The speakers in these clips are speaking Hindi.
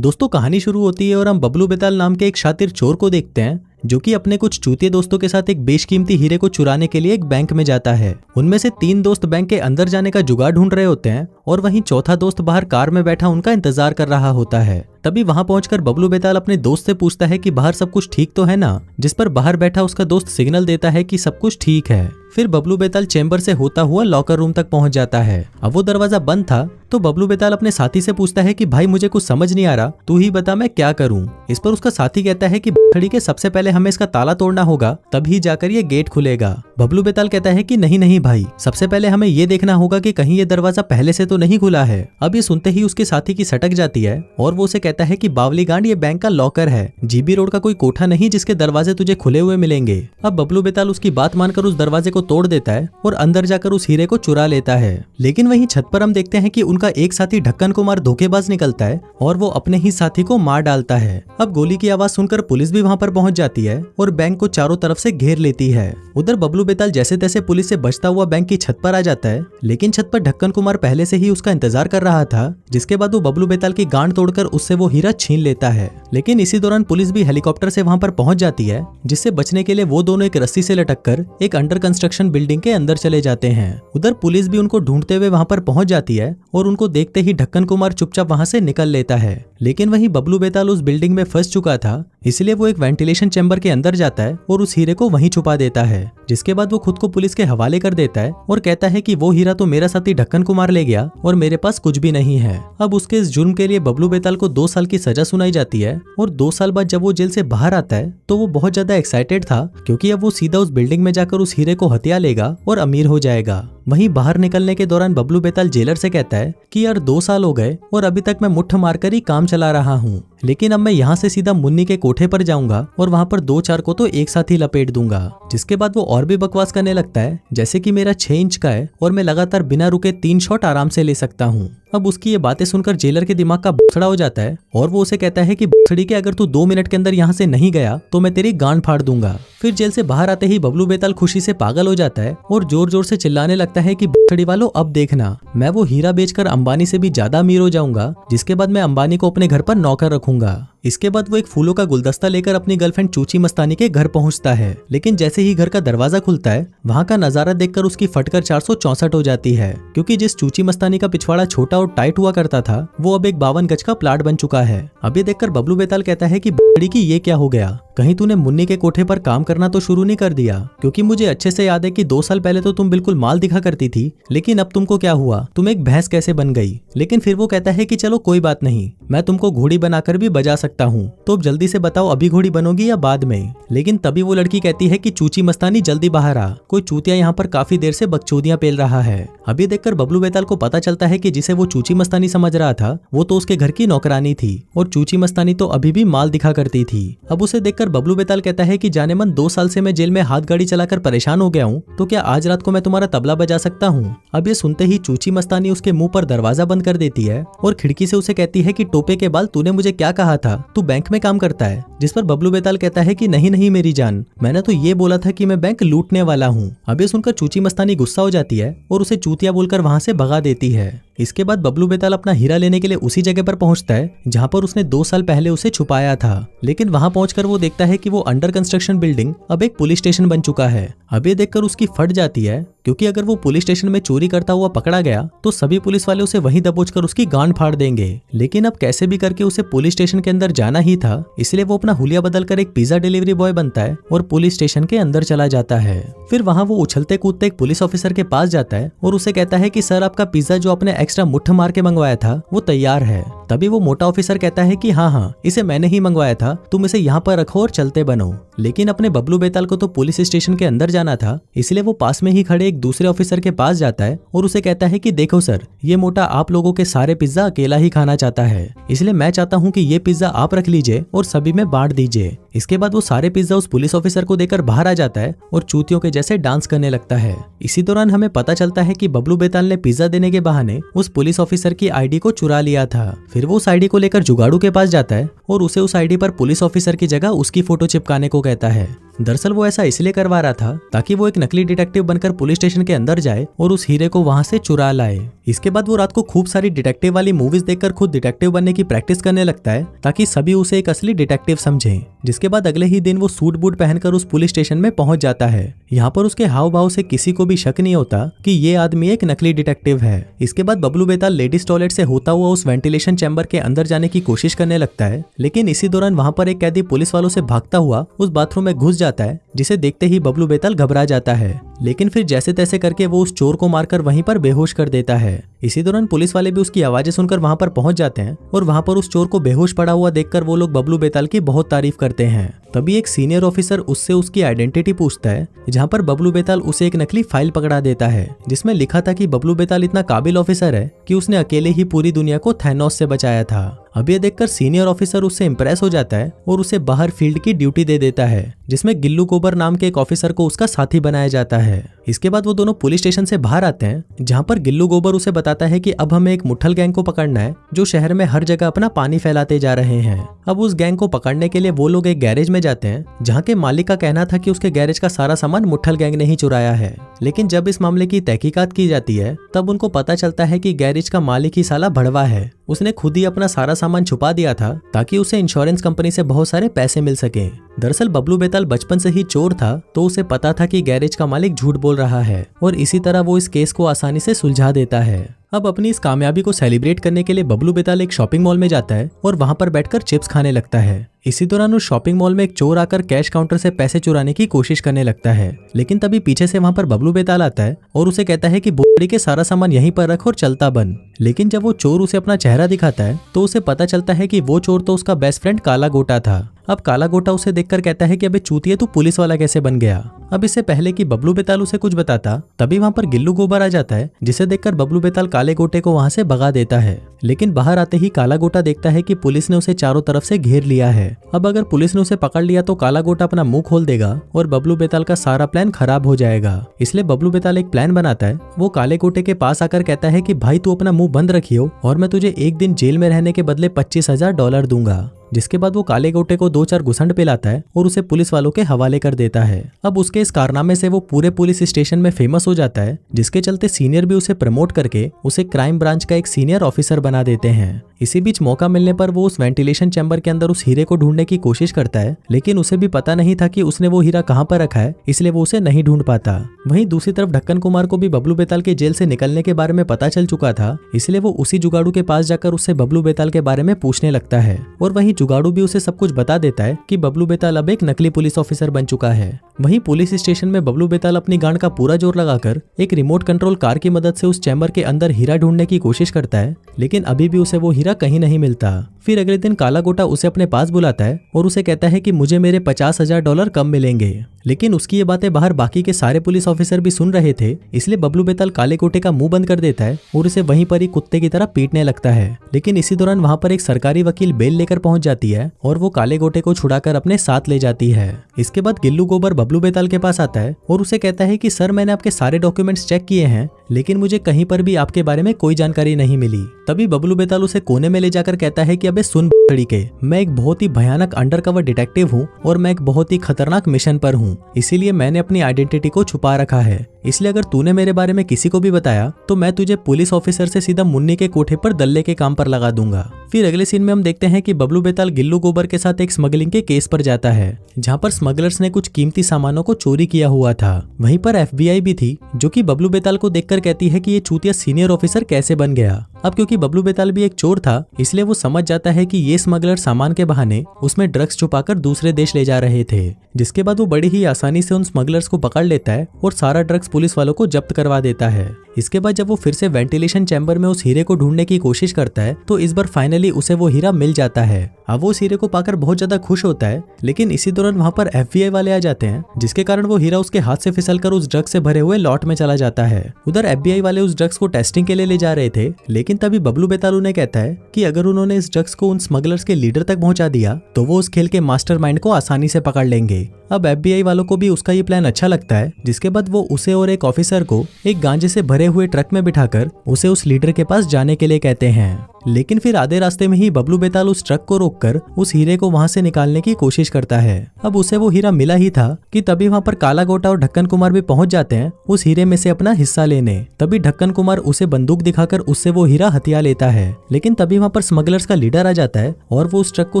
दोस्तों कहानी शुरू होती है और हम बबलू बेताल नाम के एक शातिर चोर को देखते हैं जो कि अपने कुछ चूतिए दोस्तों के साथ एक बेशकीमती हीरे को चुराने के लिए एक बैंक में जाता है। उनमें से 3 दोस्त बैंक के अंदर जाने का जुगाड़ ढूंढ रहे होते हैं और वहीं चौथा दोस्त बाहर कार में बैठा उनका इंतजार कर रहा होता है। तभी वहां पहुंचकर बबलू बेताल अपने दोस्त से पूछता है कि बाहर सब कुछ ठीक तो है ना, जिस पर बाहर बैठा उसका दोस्त सिग्नल देता है कि सब कुछ ठीक है। फिर बबलू बेताल चेंबर से होता हुआ लॉकर रूम तक पहुंच जाता है। अब वो दरवाजा बंद था तो बबलू बेताल अपने साथी से पूछता है कि भाई मुझे कुछ समझ नहीं आ रहा, तू ही बता मैं क्या करूं। इस पर उसका साथी कहता है कि खड़ी के सबसे पहले हमें इसका ताला तोड़ना होगा, तभी जाकर ये गेट खुलेगा। बबलू बेताल कहता है कि नहीं भाई, सबसे पहले हमें ये देखना होगा कि कहीं ये दरवाजा पहले से तो नहीं खुला है। अब ये सुनते ही उसके साथी की सटक जाती है और वो उसे कहता है कि बावली गांड, ये बैंक का लॉकर है, जीबी रोड का कोई कोठा नहीं जिसके दरवाजे तुझे खुले हुए मिलेंगे। अब बबलू बेताल उसकी बात मानकर उस दरवाजे को तोड़ देता है और अंदर जाकर उस हीरे को चुरा लेता है। लेकिन वहीं छत पर हम देखते हैं कि उनका एक साथी ढक्कन को मार धोखेबाज निकलता है और वो अपने ही साथी को मार डालता है। अब गोली की आवाज सुनकर पुलिस भी वहां पर पहुंच जाती है और बैंक को चारों तरफ से घेर लेती है। उधर बबलू बेताल जैसे तैसे पुलिस से बचता हुआ बैंक की छत पर आ जाता है, लेकिन छत पर ढक्कन कुमार पहले से ही उसका इंतजार कर रहा था, जिसके बाद वो बबलू बेताल की गांड तोड़कर उससे वो हीरा छीन लेता है। लेकिन इसी दौरान पुलिस भी हेलीकॉप्टर से वहां पर पहुंच जाती है, जिससे बचने के लिए वो दोनों एक रस्सी से लटककर एक अंडर कंस्ट्रक्शन बिल्डिंग के अंदर चले जाते हैं। उधर पुलिस भी उनको ढूंढते हुए वहां पर पहुंच जाती है और उनको देखते ही ढक्कन कुमार चुपचाप वहां से निकल लेता है। लेकिन वहीं बबलू बेताल उस बिल्डिंग में फंस चुका था, इसलिए वो एक वेंटिलेशन चैम्बर के अंदर जाता है और उस हीरे को वहीं छुपा देता है, जिसके बाद वो खुद को पुलिस के हवाले कर देता है और कहता है कि वो हीरा तो मेरा साथी ढक्कन कुमार ले गया और मेरे पास कुछ भी नहीं है। अब उसके इस जुर्म के लिए बबलू बेताल को 2 साल की सजा सुनाई जाती है और 2 साल बाद जब वो जेल से बाहर आता है तो वो बहुत ज्यादा एक्साइटेड था, क्योंकि अब वो सीधा उस बिल्डिंग में जाकर उस हीरे को हथिया लेगा और अमीर हो जाएगा। वहीं बाहर निकलने के दौरान बबलू बेताल जेलर से कहता है कि यार 2 साल हो गए और अभी तक मैं मुट्ठ मारकर ही काम चला रहा हूँ, लेकिन अब मैं यहाँ से सीधा मुन्नी के कोठे पर जाऊंगा और वहाँ पर 2-4 को तो एक साथ ही लपेट दूंगा। जिसके बाद वो और भी बकवास करने लगता है, जैसे कि मेरा 6 इंच का है और मैं लगातार बिना रुके 3 शॉट आराम से ले सकता हूँ। अब उसकी ये बातें सुनकर जेलर के दिमाग का बछड़ा हो जाता है और वो उसे कहता है कि बछड़ी के अगर तू 2 मिनट के अंदर यहाँ से नहीं गया तो मैं तेरी गांड फाड़ दूंगा। फिर जेल से बाहर आते ही बबलू बेताल खुशी से पागल हो जाता है और जोर जोर से चिल्लाने लगता है कि बछड़ी वालों अब देखना, मैं वो हीरा बेचकर अंबानी से भी ज्यादा अमीर हो जाऊंगा, जिसके बाद मैं अंबानी को अपने घर पर नौकर रखूंगा। इसके बाद वो एक फूलों का गुलदस्ता लेकर अपनी गर्लफ्रेंड चूची मस्तानी के घर पहुंचता है, लेकिन जैसे ही घर का दरवाजा खुलता है वहां का नजारा देखकर उसकी फटकर 464 हो जाती है, क्योंकि जिस चूची मस्तानी का पिछवाड़ा छोटा और टाइट हुआ करता था वो अब एक 52 गज का प्लाट बन चुका है। अब ये देखकर बबलू बेताल कहता है कि बड़ी की ये क्या हो गया, कहीं तूने मुन्नी के कोठे पर काम करना तो शुरू नहीं कर दिया, क्योंकि मुझे अच्छे से याद है कि 2 साल पहले तो तुम बिल्कुल माल दिखा करती थी, लेकिन अब तुमको क्या हुआ, तुम एक भैंस कैसे बन गई। लेकिन फिर वो कहता है कि चलो कोई बात नहीं, मैं तुमको घोड़ी बनाकर भी बजा सकता हूँ, तो अब जल्दी से बताओ अभी घोड़ी बनोगी या बाद में। लेकिन तभी वो लड़की कहती है कि चूची मस्तानी जल्दी बाहर आ, कोई चूतिया यहाँ पर काफी देर से बकचोदियां पेल रहा है। अभी देखकर बबलू बेताल को पता चलता है कि जिसे वो चूची मस्तानी समझ रहा था वो तो उसके घर की नौकरानी थी और चूची मस्तानी तो अभी भी माल दिखा करती थी। अब उसे देखकर बबलू बेताल कहता है कि जाने मन 2 साल से मैं जेल में हाथ गाड़ी चलाकर परेशान हो गया हूँ, तो क्या आज रात को मैं तुम्हारा तबला बजा सकता हूँ। अब ये सुनते ही चूची मस्तानी उसके मुंह पर दरवाजा बंद कर देती है और खिड़की से उसे कहती है कि टोपे के बाल, तूने मुझे क्या कहा था, तू बैंक में काम करता है। जिस पर बबलू बेताल कहता है कि नहीं मेरी जान, मैंने तो ये बोला था कि मैं बैंक लूटने वाला हूँ। अब ये सुनकर चूची मस्तानी गुस्सा हो जाती है और उसे चूतिया बोलकर वहां से भगा देती है। इसके बाद बबलू बेताल अपना हीरा लेने के लिए उसी जगह पर पहुंचता है जहां पर उसने 2 साल पहले उसे छुपाया था, लेकिन वहां पहुंचकर वो देखता है कि वो अंडर कंस्ट्रक्शन बिल्डिंग अब एक पुलिस स्टेशन बन चुका है। अब ये देखकर उसकी फट जाती है, क्योंकि अगर वो पुलिस स्टेशन में चोरी करता हुआ पकड़ा गया तो सभी पुलिस वाले उसे वहीं दबोचकर उसकी गांड फाड़ देंगे। लेकिन अब कैसे भी करके उसे पुलिस स्टेशन के अंदर जाना ही था, इसलिए वो अपना हुलिया बदलकर एक पिज्जा डिलीवरी बॉय बनता है और पुलिस स्टेशन के अंदर चला जाता है। फिर वहां वो उछलते कूदते एक पुलिस ऑफिसर के पास जाता है और उसे कहता है कि सर, आपका पिज्जा जो आपने एक्स्ट्रा मुट्ठ मार के मंगवाया था वो तैयार है। तभी वो मोटा ऑफिसर कहता है कि हाँ, इसे मैंने ही मंगवाया था, तुम इसे यहाँ पर रखो और चलते बनो। लेकिन अपने बबलू बेताल को तो पुलिस स्टेशन के अंदर जाना था, इसलिए वो पास में ही खड़े एक दूसरे ऑफिसर के पास जाता है और उसे कहता है कि देखो सर, ये मोटा आप लोगों के सारे पिज्जा अकेला ही खाना चाहता है, इसलिए मैं चाहता हूँ कि ये पिज्जा आप रख लीजिए और सभी में बांट दीजिए। इसके बाद वो सारे पिज्जा उस पुलिस ऑफिसर को देकर बाहर आ जाता है और चूतियों के जैसे डांस करने लगता है। इसी दौरान हमें पता चलता है कि बबलू बेताल ने पिज्जा देने के बहाने उस पुलिस ऑफिसर की आईडी को चुरा लिया था। फिर वो उस आईडी को लेकर जुगाड़ू के पास जाता है और उसे उस आईडी पर पुलिस ऑफिसर की जगह उसकी फोटो चिपकाने को कहता है। दरअसल वो ऐसा इसलिए करवा रहा था ताकि वो एक नकली डिटेक्टिव बनकर पुलिस स्टेशन के अंदर जाए और उस हीरे को वहां से चुरा लाए। इसके बाद वो रात को खूब सारी डिटेक्टिव वाली मूवीज देखकर खुद डिटेक्टिव बनने की प्रैक्टिस करने लगता है ताकि सभी उसे एक असली डिटेक्टिव समझें। जिसके बाद अगले ही दिन वो सूट बूट पहनकर उस पुलिस स्टेशन में पहुंच जाता है। यहाँ पर उसके हाव भाव से किसी को भी शक नहीं होता कि ये आदमी एक नकली डिटेक्टिव है। इसके बाद बबलू बेताल लेडीज टॉयलेट से होता हुआ उस वेंटिलेशन चैम्बर के अंदर जाने की कोशिश करने लगता है, लेकिन इसी दौरान वहां पर एक कैदी पुलिस वालों से भागता हुआ उस बाथरूम में घुस जाता है, जिसे देखते ही बबलू बेताल घबरा जाता है। लेकिन फिर जैसे तैसे करके वो उस चोर को मारकर वहीं पर बेहोश कर देता है। इसी दौरान पुलिस वाले भी उसकी आवाजें सुनकर वहां पर पहुंच जाते हैं और वहां पर उस चोर को बेहोश पड़ा हुआ देखकर वो लोग बबलू बेताल की बहुत तारीफ करते हैं। तभी एक सीनियर ऑफिसर उससे उसकी आइडेंटिटी पूछता है, जहां पर बबलू बेताल उसे एक नकली फाइल पकड़ा देता है जिसमें लिखा था कि बबलू बेताल इतना काबिल ऑफिसर है कि उसने अकेले ही पूरी दुनिया को थैनोस से बचाया था। अब ये देखकर सीनियर ऑफिसर उससे इंप्रेस हो जाता है और उसे बाहर फील्ड की ड्यूटी दे देता है, जिसमें गिल्लू गोबर नाम के एक ऑफिसर को उसका साथी बनाया जाता है। इसके बाद वो दोनों पुलिस स्टेशन से बाहर आते हैं, जहां पर गिल्लू गोबर उसे बताता है कि अब हमें एक मुठल गैंग को पकड़ना है जो शहर में हर जगह अपना पानी फैलाते जा रहे हैं। अब उस गैंग को पकड़ने के लिए वो लोग एक गैरेज में जाते हैं, जहाँ के मालिक का कहना था कि उसके गैरेज का सारा सामान मुठल गैंग ने ही चुराया है। लेकिन जब इस मामले की तहकीकात की जाती है तब उनको पता चलता है कि गैरेज का मालिक ही साला भड़वा है। उसने खुद ही अपना सारा सामान छुपा दिया था ताकि उसे इंश्योरेंस कंपनी से बहुत सारे पैसे मिल सके। दरअसल बबलू बेताल बचपन से ही चोर था, तो उसे पता था कि गैरेज का मालिक झूठ बोल रहा है और इसी तरह वो इस केस को आसानी से सुलझा देता है। अब अपनी इस कामयाबी को सेलिब्रेट करने के लिए बबलू बेताल एक शॉपिंग मॉल में जाता है और वहां पर बैठकर चिप्स खाने लगता है। इसी दौरान उस शॉपिंग मॉल में एक चोर आकर कैश काउंटर से पैसे चुराने की कोशिश करने लगता है, लेकिन तभी पीछे से वहां पर बबलू बेताल आता है और उसे कहता है कि बोड़ी के सारा सामान यहीं पर रख और चलता बन। लेकिन जब वो चोर उसे अपना चेहरा दिखाता है तो उसे पता चलता है कि वो चोर तो उसका बेस्ट फ्रेंड काला गोटा था। अब काला गोटा उसे देखकर कहता है कि अबे चूतिए तू पुलिस वाला कैसे बन गया। अब इससे पहले कि बबलू बेताल उसे कुछ बताता तभी वहां पर गिल्लू गोबर आ जाता है, जिसे देखकर बबलू बेताल काले गोटे को वहां से भगा देता है। लेकिन बाहर आते ही काला गोटा देखता है कि पुलिस ने उसे चारों तरफ से घेर लिया है। अब अगर पुलिस ने उसे पकड़ लिया तो काला गोटा अपना मुंह खोल देगा और बबलू बेताल का सारा प्लान खराब हो जाएगा। इसलिए बबलू बेताल एक प्लान बनाता है। वो काले गोटे के पास आकर कहता है कि भाई तू अपना मुंह बंद रखियो और मैं तुझे एक दिन जेल में रहने के बदले $25,000 दूंगा। जिसके बाद वो काले गोटे को 2-4 घुसंड पिलाता है और उसे पुलिस वालों के हवाले कर देता है। अब उसके इस कारनामे से वो पूरे पुलिस स्टेशन में फेमस हो जाता है, जिसके चलते सीनियर भी उसे प्रमोट करके उसे क्राइम ब्रांच का एक सीनियर ऑफिसर बना देते हैं। इसी बीच मौका मिलने पर वो उस वेंटिलेशन चैम्बर के अंदर उस हीरे को ढूंढने की कोशिश करता है, लेकिन उसे भी पता नहीं था कि उसने वो हीरा कहाँ पर रखा है, इसलिए वो उसे नहीं ढूंढ पाता। वहीं दूसरी तरफ ढक्कन कुमार को भी बबलू बेताल के जेल से निकलने के बारे में पता चल चुका था, इसलिए वो उसी जुगाड़ू के पास जाकर उससे बबलू बेताल के बारे में पूछने लगता है और वहीं जुगाड़ू भी उसे सब कुछ बता देता है कि बबलू बेताल अब एक नकली पुलिस ऑफिसर बन चुका है। वहीं पुलिस स्टेशन में बबलू बेताल अपनी गांड का पूरा जोर लगाकर एक रिमोट कंट्रोल कार की मदद से उस चैम्बर के अंदर हीरा ढूंढने की कोशिश करता है, लेकिन अभी भी उसे वो हीरा कहीं नहीं मिलता। फिर अगले दिन काला गोटा उसे अपने पास बुलाता है और उसे कहता है कि मुझे मेरे $50,000 कम मिलेंगे। लेकिन उसकी ये बातें बाहर बाकी के सारे पुलिस ऑफिसर भी सुन रहे थे, इसलिए बबलू बेताल काले गोटे का मुंह बंद कर देता है और उसे वहीं पर ही कुत्ते की तरह पीटने लगता है। लेकिन इसी दौरान वहां पर एक सरकारी वकील बेल लेकर पहुंच जाती है और वो काले गोटे को छुड़ाकर अपने साथ ले जाती है। इसके बाद गिल्लू गोबर बबलू बेताल के पास आता है और उसे कहता है कि सर मैंने आपके सारे डॉक्यूमेंट्स चेक किए हैं, लेकिन मुझे कहीं पर भी आपके बारे में कोई जानकारी नहीं मिली। तभी बबलू बेताल उसे कोने में ले जाकर कहता है कि अबे सुन तरीके, मैं एक बहुत ही भयानक अंडरकवर डिटेक्टिव हूँ और मैं एक बहुत ही खतरनाक मिशन पर हूँ, इसीलिए मैंने अपनी आइडेंटिटी को छुपा रखा है। इसलिए अगर तूने मेरे बारे में किसी को भी बताया तो मैं तुझे पुलिस ऑफिसर से सीधा मुन्नी के कोठे पर दल्ले के काम पर लगा दूंगा। फिर अगले सीन में हम देखते हैं कि बबलू बेताल गिल्लू गोबर के साथ एक स्मगलिंग के केस पर जाता है, जहां पर स्मगलर्स ने कुछ कीमती सामानों को चोरी किया हुआ था। वहीं पर FBI भी थी, जो कि बबलू बेताल को देखकर कहती है कि ये चूतिया सीनियर ऑफिसर कैसे बन गया। अब क्योंकि बबलू बेताल भी एक चोर था, इसलिए वो समझ जाता है कि ये स्मगलर सामान के बहाने उसमें ड्रग्स छुपाकर दूसरे देश ले जा रहे थे। जिसके बाद वो बड़ी ही आसानी से उन स्मगलर्स को पकड़ लेता है और सारा ड्रग्स पुलिस वालों को जब्त करवा देता है। इसके बाद जब वो फिर से वेंटिलेशन चैम्बर में उस हीरे को ढूंढने की कोशिश करता है तो इस बार फाइनली उसे वो हीरा मिल जाता है। अब वो उस हीरे को पाकर बहुत ज्यादा खुश होता है, लेकिन इसी दौरान वहां पर FBI वाले आ जाते हैं, जिसके कारण वो हीरा उसके हाथ से फिसलकर उस ड्रग्स से भरे हुए लॉट में चला जाता है। उधर FBI वाले उस ड्रग्स को टेस्टिंग के लिए ले जा रहे थे, लेकिन तभी बबलू बेताल उन्हें कहता है कि अगर उन्होंने इस ड्रग्स को उन स्मगलर्स के लीडर तक पहुंचा दिया तो वो उस खेल के मास्टरमाइंड को आसानी से पकड़ लेंगे। अब FBI वालों को भी उसका ये प्लान अच्छा लगता है, जिसके बाद वो उसे और एक ऑफिसर को एक गांजे से भरे हुए ट्रक में बिठाकर उसे उस लीडर के पास जाने के लिए कहते हैं। लेकिन फिर आधे रास्ते में ही बबलू बेताल उस ट्रक को रोक रोककर उस हीरे को वहां से निकालने की कोशिश करता है। अब उसे वो हीरा मिला ही था कि तभी वहां पर काला गोटा और ढक्कन कुमार भी पहुंच जाते हैं उस हीरे में से अपना हिस्सा लेने। तभी ढक्कन कुमार उसे बंदूक दिखाकर उससे वो हीरा हथिया लेता है, लेकिन तभी वहां पर स्मगलर्स का लीडर आ जाता है और वो उस ट्रक को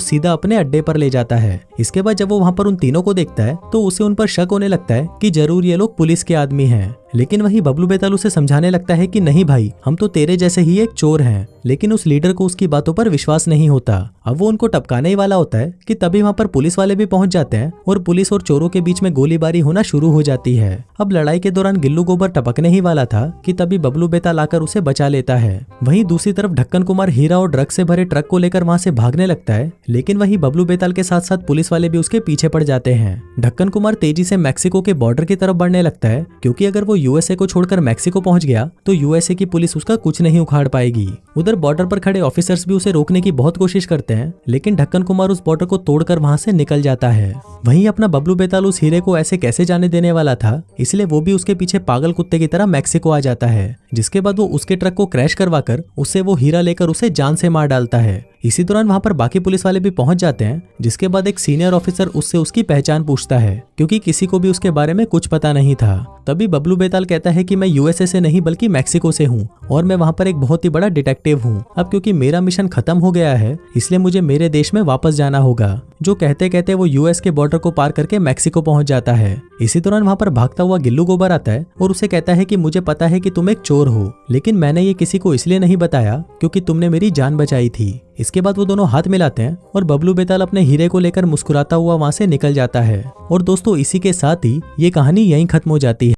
सीधा अपने अड्डे पर ले जाता है। इसके बाद जब वो वहां पर उन तीनों को देखता है तो उसे उन पर शक होने लगता है कि जरूर ये लोग पुलिस के आदमी हैं। लेकिन वही बबलू बेताल उसे समझाने लगता है कि नहीं भाई, हम तो तेरे जैसे ही एक चोर हैं। लेकिन उस लीडर को उसकी बातों पर विश्वास नहीं होता। अब वो उनको टपकाने ही वाला होता है कि तभी वहां पर पुलिस वाले भी पहुंच जाते हैं और पुलिस और चोरों के बीच में गोलीबारी होना शुरू हो जाती है। अब लड़ाई के दौरान गिल्लू गोबर टपकने ही वाला था कि तभी बबलू बेताल आकर उसे बचा लेता है। वहीं दूसरी तरफ ढक्कन कुमार हीरा और ड्रग्स से भरे ट्रक को लेकर वहां से भागने लगता है, लेकिन वही बबलू बेताल के साथ साथ पुलिस वाले भी उसके पीछे पड़ जाते हैं। ढक्कन कुमार तेजी से मैक्सिको के बॉर्डर की तरफ बढ़ने लगता है, क्योंकि अगर वो यूएसए को छोड़कर मैक्सिको पहुंच गया तो यूएसए की पुलिस उसका कुछ नहीं उखाड़ पाएगी। उधर बॉर्डर पर खड़े ऑफिसर्स भी उसे रोकने की बहुत कोशिश करते हैं, लेकिन ढक्कन कुमार उस बॉर्डर को तोड़कर वहां से निकल जाता है। वहीं अपना बबलू बेताल उस हीरे को ऐसे कैसे जाने देने वाला था, इसलिए वो भी उसके पीछे पागल कुत्ते की तरह मैक्सिको आ जाता है, जिसके बाद वो उसके ट्रक को क्रैश करवाकर उससे वो हीरा लेकर उसे जान से मार डालता है। इसी दौरान वहां पर बाकी पुलिस वाले भी पहुंच जाते हैं, जिसके बाद एक सीनियर ऑफिसर उससे उसकी पहचान पूछता है, क्योंकि किसी को भी उसके बारे में कुछ पता नहीं था। तभी बबलू बेताल कहता है कि मैं यूएसए से नहीं बल्कि मैक्सिको से हूँ और मैं वहां पर एक बहुत ही बड़ा डिटेक्टिव हूँ। अब क्योंकि मेरा मिशन खत्म हो गया है, इसलिए मुझे मेरे देश में वापस जाना होगा। जो कहते कहते वो यूएस के बॉर्डर को पार करके मैक्सिको पहुंच जाता है। इसी दौरान वहां पर भागता हुआ गिल्लू गोबर आता है और उसे कहता है कि मुझे पता है कि तुम एक चोर हो, लेकिन मैंने ये किसी को इसलिए नहीं बताया क्योंकि तुमने मेरी जान बचाई थी। इसके बाद वो दोनों हाथ मिलाते हैं और बबलू बेताल अपने हीरे को लेकर मुस्कुराता हुआ वहां से निकल जाता है। और दोस्तों, इसी के साथ ही ये कहानी यहीं खत्म हो जाती है।